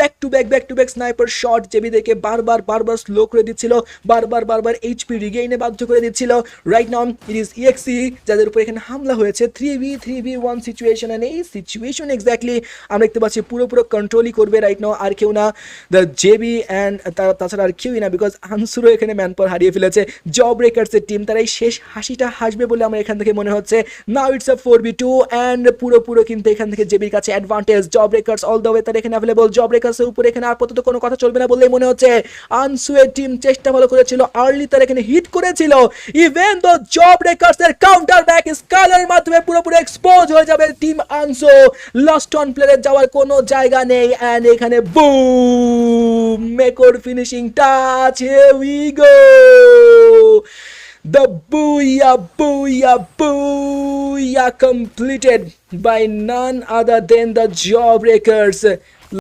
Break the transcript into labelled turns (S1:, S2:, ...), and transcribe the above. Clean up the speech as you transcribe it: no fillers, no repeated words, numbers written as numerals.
S1: Back to back sniper shot জেবিদেরকে বারবার slow করে দিচ্ছিল, বারবার এইচপি রিগেইনে বাধ্য করে দিচ্ছিল। Right now it is exe যাদের উপর এখানে হামলা হয়েছে 3v1 সিচুয়েশন, এন্ড এই সিচুয়েশন এক্স্যাক্টলি আমরা দেখতে পাচ্ছি পুরো কন্ট্রোলই করবে রাইট নাও আর কেউ না, দ্য জেবি অ্যান্ড তাছাড়া আর কেউই না, বিকজ আনসুরও এখানে ম্যানপাওয়ার হারিয়ে ফেলেছে। জব ব্রেকার্সের টিম তারা এই শেষ হাসিটা হাসবে বলে আমার এখান থেকে মনে হচ্ছে। Now it's a 4v2 and পুরো কিন্তু এখান থেকে জেবির কাছে advantage. Job breakers all the way তারা এখানে অ্যাভেলেবল, জব ব্রেকার্সের উপরে এখানে আপাতত কোনো কথা চলবে না বললেই মনে হচ্ছে। আনসুয়ের টিম চেষ্টা ভালো করেছিল, আর্লি তারা এখানে হিট করেছিল, ইভেন দো জব ব্রেকার্সের কাউন্টার ব্যাক স্কালের মাধ্যমে পুরোপুরি এক্সপোজ হয়ে যাবে টিম আনসো। লাস্ট অন প্লেয়ারে যাওয়ার কোনো জায়গা নেই, অ্যান্ড এখানে boom maker finishing touch, here we go, the booyah completed by none other than the Jawbreakers.